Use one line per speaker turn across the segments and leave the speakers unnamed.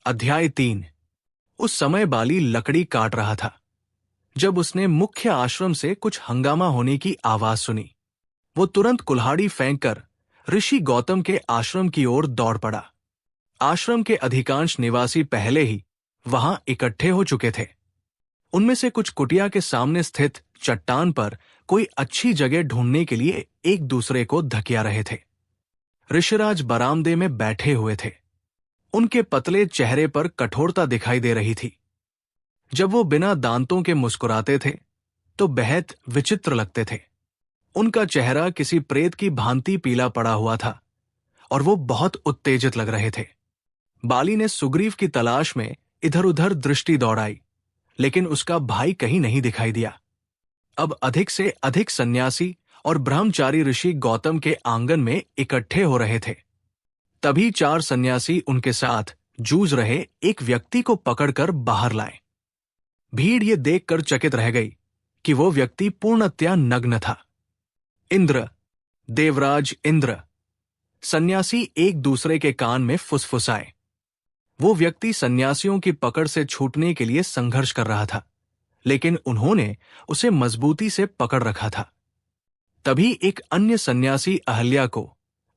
अध्याय 3। उस समय बाली लकड़ी काट रहा था जब उसने मुख्य आश्रम से कुछ हंगामा होने की आवाज सुनी। वो तुरंत कुल्हाड़ी फेंककर ऋषि गौतम के आश्रम की ओर दौड़ पड़ा। आश्रम के अधिकांश निवासी पहले ही वहां इकट्ठे हो चुके थे। उनमें से कुछ कुटिया के सामने स्थित चट्टान पर कोई अच्छी जगह ढूंढने के लिए एक दूसरे को धकिया रहे थे। ऋषिराज बरामदे में बैठे हुए थे। उनके पतले चेहरे पर कठोरता दिखाई दे रही थी। जब वो बिना दांतों के मुस्कुराते थे तो बेहद विचित्र लगते थे। उनका चेहरा किसी प्रेत की भांति पीला पड़ा हुआ था और वो बहुत उत्तेजित लग रहे थे। बाली ने सुग्रीव की तलाश में इधर उधर दृष्टि दौड़ाई, लेकिन उसका भाई कहीं नहीं दिखाई दिया। अब अधिक से अधिक सन्यासी और ब्रह्मचारी ऋषि गौतम के आंगन में इकट्ठे हो रहे थे। तभी 4 सन्यासी उनके साथ जूझ रहे एक व्यक्ति को पकड़कर बाहर लाए। भीड़ ये देखकर चकित रह गई कि वो व्यक्ति पूर्णतया नग्न था। इंद्र, देवराज इंद्र। सन्यासी एक दूसरे के कान में फुसफुसाए। वो व्यक्ति सन्यासियों की पकड़ से छूटने के लिए संघर्ष कर रहा था, लेकिन उन्होंने उसे मजबूती से पकड़ रखा था। तभी एक अन्य सन्यासी अहल्या को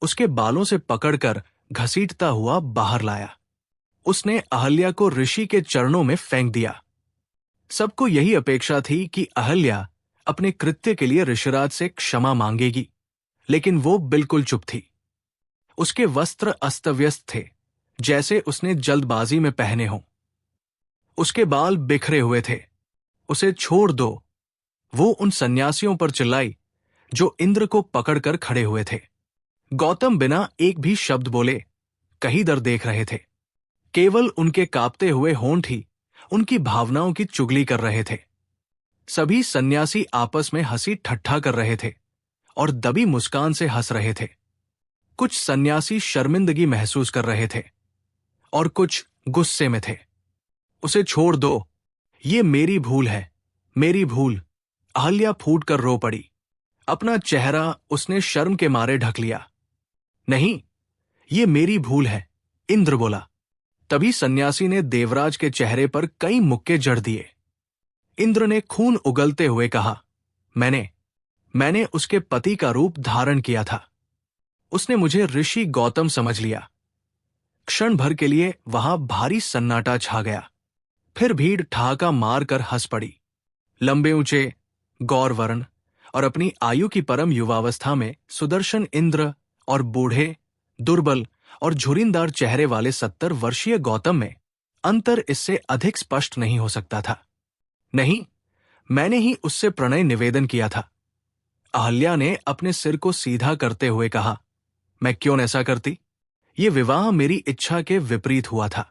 उसके बालों से पकड़कर घसीटता हुआ बाहर लाया। उसने अहल्या को ऋषि के चरणों में फेंक दिया। सबको यही अपेक्षा थी कि अहल्या अपने कृत्य के लिए ऋषिराज से क्षमा मांगेगी, लेकिन वो बिल्कुल चुप थी। उसके वस्त्र अस्तव्यस्त थे, जैसे उसने जल्दबाजी में पहने हों। उसके बाल बिखरे हुए थे। उसे छोड़ दो, वो उन सन्यासियों पर चिल्लाई जो इंद्र को पकड़कर खड़े हुए थे। गौतम बिना एक भी शब्द बोले कहीं दर देख रहे थे। केवल उनके कांपते हुए होंठ ही उनकी भावनाओं की चुगली कर रहे थे। सभी सन्यासी आपस में हंसी ठट्ठा कर रहे थे और दबी मुस्कान से हंस रहे थे। कुछ सन्यासी शर्मिंदगी महसूस कर रहे थे और कुछ गुस्से में थे। उसे छोड़ दो, ये मेरी भूल है, मेरी भूल। अहल्या फूट कर रो पड़ी। अपना चेहरा उसने शर्म के मारे ढक लिया। नहीं, ये मेरी भूल है, इंद्र बोला। तभी सन्यासी ने देवराज के चेहरे पर कई मुक्के जड़ दिए। इंद्र ने खून उगलते हुए कहा, मैंने उसके पति का रूप धारण किया था। उसने मुझे ऋषि गौतम समझ लिया। क्षण भर के लिए वहां भारी सन्नाटा छा गया। फिर भीड़ ठहाका मारकर हंस पड़ी। लंबे ऊंचे, गौरवर्ण और अपनी आयु की परम युवावस्था में सुदर्शन इंद्र और बूढ़े, दुर्बल और झुर्रीदार चेहरे वाले 70 वर्षीय गौतम में अंतर इससे अधिक स्पष्ट नहीं हो सकता था। नहीं, मैंने ही उससे प्रणय निवेदन किया था। अहल्या ने अपने सिर को सीधा करते हुए कहा, मैं क्यों ऐसा करती? ये विवाह मेरी इच्छा के विपरीत हुआ था।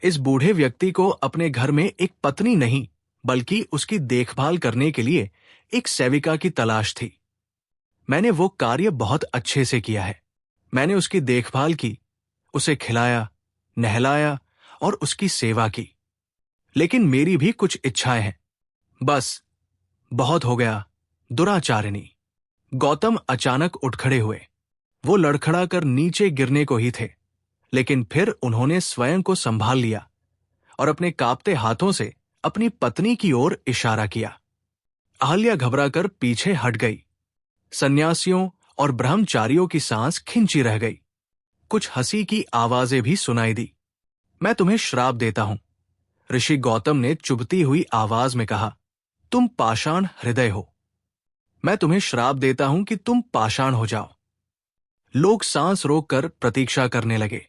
इस बूढ़े व्यक्ति को अपने घर में एक पत्नी नहीं, बल्कि उसकी देखभाल करने के लिए एक सेविका की तलाश थी। मैंने वो कार्य बहुत अच्छे से किया है। मैंने उसकी देखभाल की, उसे खिलाया, नहलाया और उसकी सेवा की। लेकिन मेरी भी कुछ इच्छाएं हैं। बस, बहुत हो गया, दुराचारिणी। गौतम अचानक उठ खड़े हुए। वो लड़खड़ा कर नीचे गिरने को ही थे, लेकिन फिर उन्होंने स्वयं को संभाल लिया और अपने कांपते हाथों से अपनी पत्नी की ओर इशारा किया। अहल्या घबराकर पीछे हट गई। सन्यासियों और ब्रह्मचारियों की सांस खिंची रह गई। कुछ हंसी की आवाजें भी सुनाई दी। मैं तुम्हें श्राप देता हूं, ऋषि गौतम ने चुभती हुई आवाज में कहा। तुम पाषाण हृदय हो। मैं तुम्हें श्राप देता हूं कि तुम पाषाण हो जाओ। लोग सांस रोककर प्रतीक्षा करने लगे,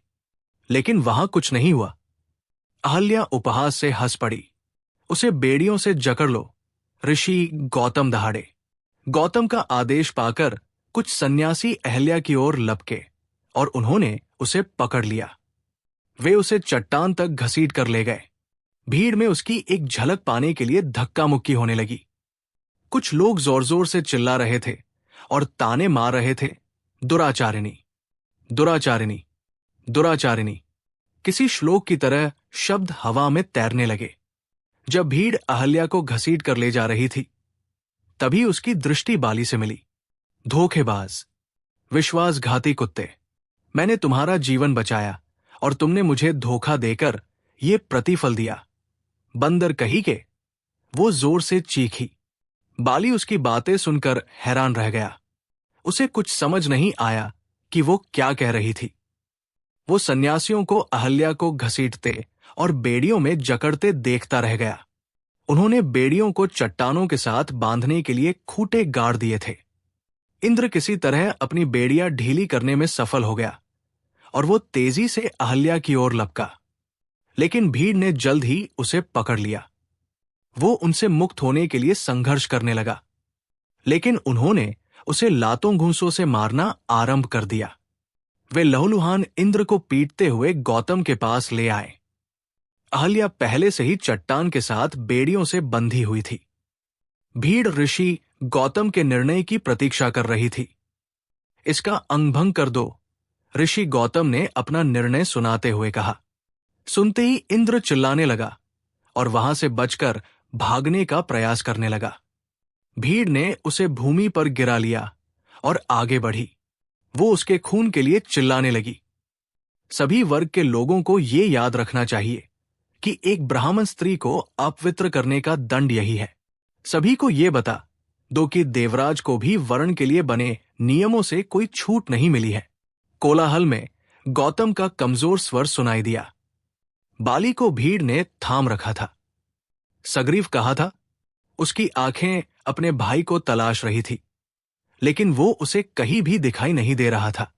लेकिन वहां कुछ नहीं हुआ। अहल्या उपहास से हंस पड़ी। उसे बेड़ियों से जकड़ लो, ऋषि गौतम दहाड़े। गौतम का आदेश पाकर कुछ सन्यासी अहल्या की ओर लपके और उन्होंने उसे पकड़ लिया। वे उसे चट्टान तक घसीट कर ले गए। भीड़ में उसकी एक झलक पाने के लिए धक्का मुक्की होने लगी। कुछ लोग जोर जोर से चिल्ला रहे थे और ताने मार रहे थे, दुराचारिणी, दुराचारिणी, दुराचारिणी। किसी श्लोक की तरह शब्द हवा में तैरने लगे। जब भीड़ अहल्या को घसीट कर ले जा रही थी, तभी उसकी दृष्टि बाली से मिली। धोखेबाज, विश्वासघाती कुत्ते, मैंने तुम्हारा जीवन बचाया और तुमने मुझे धोखा देकर ये प्रतिफल दिया। बंदर कही के वो जोर से चीखी। बाली उसकी बातें सुनकर हैरान रह गया। उसे कुछ समझ नहीं आया कि वो क्या कह रही थी। वो सन्यासियों को अहल्या को घसीटते और बेड़ियों में जकड़ते देखता रह गया। उन्होंने बेड़ियों को चट्टानों के साथ बांधने के लिए खूंटे गाड़ दिए थे। इंद्र किसी तरह अपनी बेड़ियां ढीली करने में सफल हो गया और वो तेजी से अहल्या की ओर लपका, लेकिन भीड़ ने जल्द ही उसे पकड़ लिया। वो उनसे मुक्त होने के लिए संघर्ष करने लगा, लेकिन उन्होंने उसे लातों घूंसों से मारना आरंभ कर दिया। वे लहूलुहान इंद्र को पीटते हुए गौतम के पास ले आए। अहल्या पहले से ही चट्टान के साथ बेड़ियों से बंधी हुई थी। भीड़ ऋषि गौतम के निर्णय की प्रतीक्षा कर रही थी। इसका अंगभंग कर दो, ऋषि गौतम ने अपना निर्णय सुनाते हुए कहा। सुनते ही इंद्र चिल्लाने लगा और वहां से बचकर भागने का प्रयास करने लगा। भीड़ ने उसे भूमि पर गिरा लिया और आगे बढ़ी। वो उसके खून के लिए चिल्लाने लगी। सभी वर्ग के लोगों को ये याद रखना चाहिए कि एक ब्राह्मण स्त्री को अपवित्र करने का दंड यही है। सभी को ये बता दो कि देवराज को भी वर्ण के लिए बने नियमों से कोई छूट नहीं मिली है। कोलाहल में गौतम का कमजोर स्वर सुनाई दिया। बाली को भीड़ ने थाम रखा था। सग्रीव कहा था। उसकी आंखें अपने भाई को तलाश रही थी, लेकिन वो उसे कहीं भी दिखाई नहीं दे रहा था।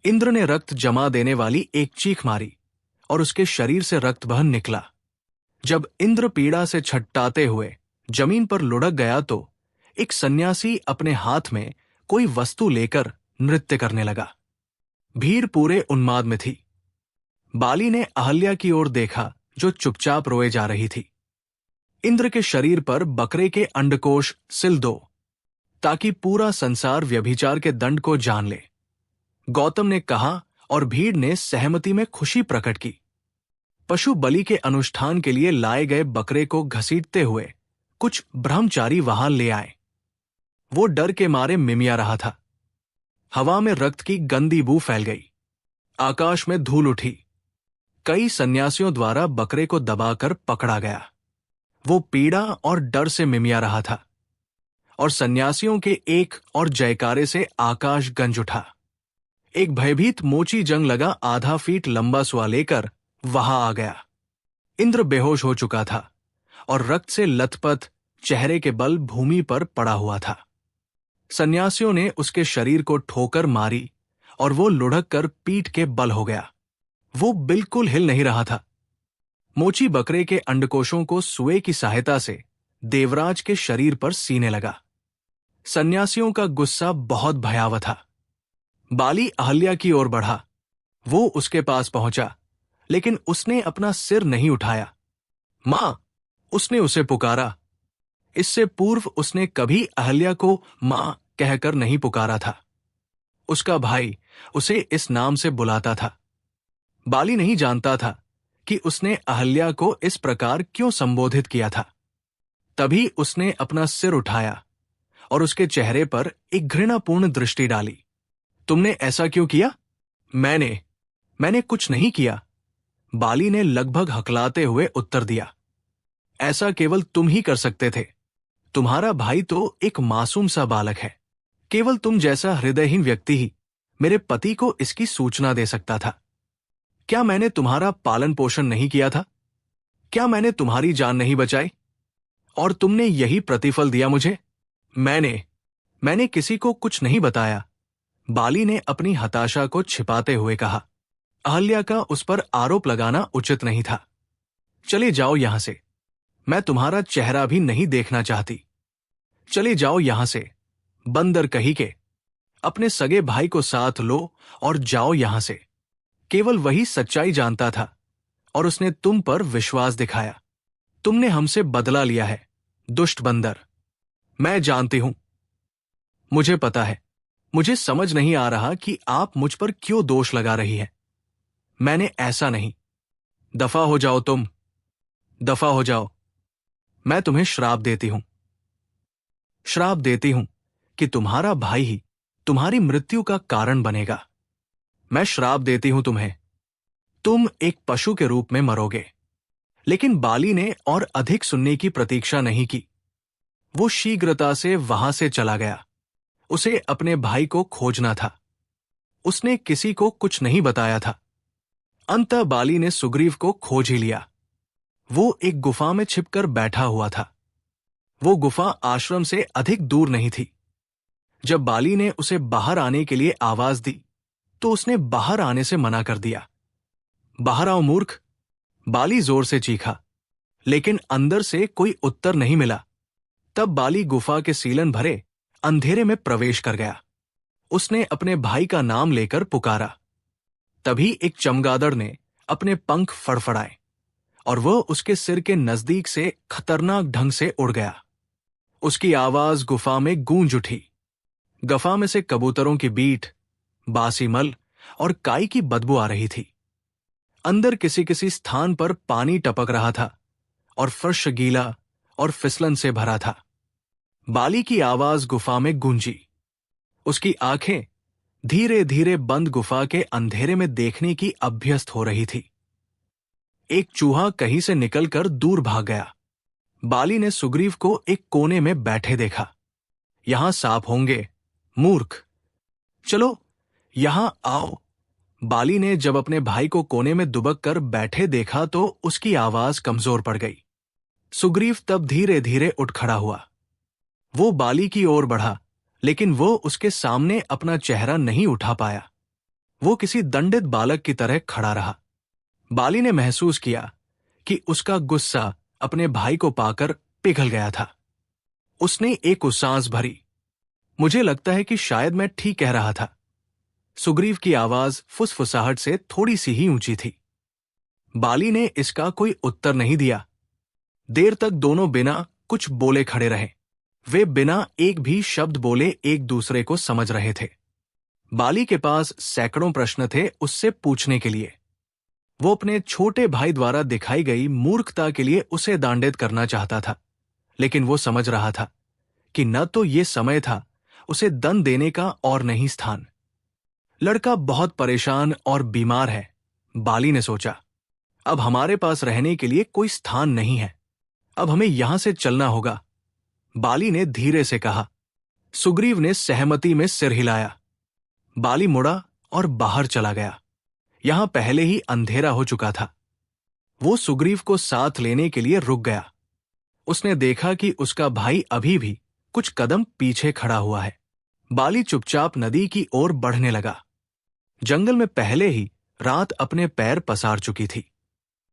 इंद्र ने रक्त जमा देने वाली एक चीख मारी और उसके शरीर से रक्त बहन निकला। जब इंद्र पीड़ा से छटपटाते हुए जमीन पर लुढ़क गया तो एक सन्यासी अपने हाथ में कोई वस्तु लेकर नृत्य करने लगा। भीड़ पूरे उन्माद में थी। बाली ने अहल्या की ओर देखा जो चुपचाप रोए जा रही थी। इंद्र के शरीर पर बकरे के अंडकोश सिल दो, ताकि पूरा संसार व्यभिचार के दंड को जान ले, गौतम ने कहा और भीड़ ने सहमति में खुशी प्रकट की। पशु बलि के अनुष्ठान के लिए लाए गए बकरे को घसीटते हुए कुछ ब्रह्मचारी वहां ले आए। वो डर के मारे मिमिया रहा था। हवा में रक्त की गंदी बू फैल गई। आकाश में धूल उठी। कई सन्यासियों द्वारा बकरे को दबाकर पकड़ा गया। वो पीड़ा और डर से मिमिया रहा था और सन्यासियों के एक और जयकारे से आकाश गंज उठा। एक भयभीत मोची जंग लगा आधा फीट लंबा सुआ लेकर वहां आ गया। इंद्र बेहोश हो चुका था और रक्त से लथपथ चेहरे के बल भूमि पर पड़ा हुआ था। सन्यासियों ने उसके शरीर को ठोकर मारी और वो लुढ़क कर पीठ के बल हो गया। वो बिल्कुल हिल नहीं रहा था। मोची बकरे के अंडकोशों को सुए की सहायता से देवराज के शरीर पर सीने लगा। सन्यासियों का गुस्सा बहुत भयावह था। बाली अहल्या की ओर बढ़ा। वो उसके पास पहुंचा, लेकिन उसने अपना सिर नहीं उठाया। मां, उसने उसे पुकारा। इससे पूर्व उसने कभी अहल्या को मां कहकर नहीं पुकारा था। उसका भाई उसे इस नाम से बुलाता था। बाली नहीं जानता था कि उसने अहल्या को इस प्रकार क्यों संबोधित किया था। तभी उसने अपना सिर उठाया और उसके चेहरे पर एक घृणापूर्ण दृष्टि डाली। तुमने ऐसा क्यों किया? मैंने कुछ नहीं किया, बाली ने लगभग हकलाते हुए उत्तर दिया। ऐसा केवल तुम ही कर सकते थे। तुम्हारा भाई तो एक मासूम सा बालक है। केवल तुम जैसा हृदयहीन व्यक्ति ही मेरे पति को इसकी सूचना दे सकता था। क्या मैंने तुम्हारा पालन पोषण नहीं किया था? क्या मैंने तुम्हारी जान नहीं बचाई? और तुमने यही प्रतिफल दिया मुझे? मैंने किसी को कुछ नहीं बताया, बाली ने अपनी हताशा को छिपाते हुए कहा। अहल्या का उस पर आरोप लगाना उचित नहीं था। चले जाओ यहां से, मैं तुम्हारा चेहरा भी नहीं देखना चाहती। चले जाओ यहां से, बंदर कही के। अपने सगे भाई को साथ लो और जाओ यहां से। केवल वही सच्चाई जानता था और उसने तुम पर विश्वास दिखाया। तुमने हमसे बदला लिया है, दुष्ट बंदर। मैं जानती हूं, मुझे पता है। मुझे समझ नहीं आ रहा कि आप मुझ पर क्यों दोष लगा रही है। मैंने ऐसा नहीं। दफा हो जाओ तुम, दफा हो जाओ। मैं तुम्हें श्राप देती हूं। श्राप देती हूं कि तुम्हारा भाई ही तुम्हारी मृत्यु का कारण बनेगा। मैं श्राप देती हूं तुम्हें। तुम एक पशु के रूप में मरोगे। लेकिन बाली ने और अधिक सुनने की प्रतीक्षा नहीं की। वो शीघ्रता से वहां से चला गया। उसे अपने भाई को खोजना था। उसने किसी को कुछ नहीं बताया था। अंततः बाली ने सुग्रीव को खोज ही लिया। वो एक गुफा में छिपकर बैठा हुआ था। वो गुफा आश्रम से अधिक दूर नहीं थी। जब बाली ने उसे बाहर आने के लिए आवाज दी तो उसने बाहर आने से मना कर दिया। बाहर आओ मूर्ख, बाली जोर से चीखा, लेकिन अंदर से कोई उत्तर नहीं मिला। तब बाली गुफा के सीलन भरे अंधेरे में प्रवेश कर गया। उसने अपने भाई का नाम लेकर पुकारा। तभी एक चमगादड़ ने अपने पंख फड़फड़ाए और वह उसके सिर के नजदीक से खतरनाक ढंग से उड़ गया। उसकी आवाज गुफा में गूंज उठी। गुफा में से कबूतरों की बीट, बासी मल और काई की बदबू आ रही थी। अंदर किसी किसी स्थान पर पानी टपक रहा था और फर्श गीला और फिसलन से भरा था। बाली की आवाज गुफा में गूंजी। उसकी आंखें धीरे धीरे बंद गुफा के अंधेरे में देखने की अभ्यस्त हो रही थी। एक चूहा कहीं से निकलकर दूर भाग गया। बाली ने सुग्रीव को एक कोने में बैठे देखा। यहां सांप होंगे, मूर्ख, चलो यहां आओ। बाली ने जब अपने भाई को कोने में दुबक कर बैठे देखा तो उसकी आवाज कमजोर पड़ गई। सुग्रीव तब धीरे धीरे उठ खड़ा हुआ। वो बाली की ओर बढ़ा, लेकिन वो उसके सामने अपना चेहरा नहीं उठा पाया। वो किसी दंडित बालक की तरह खड़ा रहा। बाली ने महसूस किया कि उसका गुस्सा अपने भाई को पाकर पिघल गया था। उसने एक उस्सास भरी, मुझे लगता है कि शायद मैं ठीक कह रहा था। सुग्रीव की आवाज फुसफुसाहट से थोड़ी सी ही ऊंची थी। बाली ने इसका कोई उत्तर नहीं दिया। देर तक दोनों बिना कुछ बोले खड़े रहे। वे बिना एक भी शब्द बोले एक दूसरे को समझ रहे थे। बाली के पास सैकड़ों प्रश्न थे उससे पूछने के लिए। वो अपने छोटे भाई द्वारा दिखाई गई मूर्खता के लिए उसे दंडित करना चाहता था, लेकिन वो समझ रहा था कि न तो ये समय था उसे दंड देने का और न ही स्थान। लड़का बहुत परेशान और बीमार है, बाली ने सोचा। अब हमारे पास रहने के लिए कोई स्थान नहीं है। अब हमें यहां से चलना होगा, बाली ने धीरे से कहा। सुग्रीव ने सहमति में सिर हिलाया। बाली मुड़ा और बाहर चला गया। यहां पहले ही अंधेरा हो चुका था। वो सुग्रीव को साथ लेने के लिए रुक गया। उसने देखा कि उसका भाई अभी भी कुछ कदम पीछे खड़ा हुआ है। बाली चुपचाप नदी की ओर बढ़ने लगा। जंगल में पहले ही रात अपने पैर पसार चुकी थी।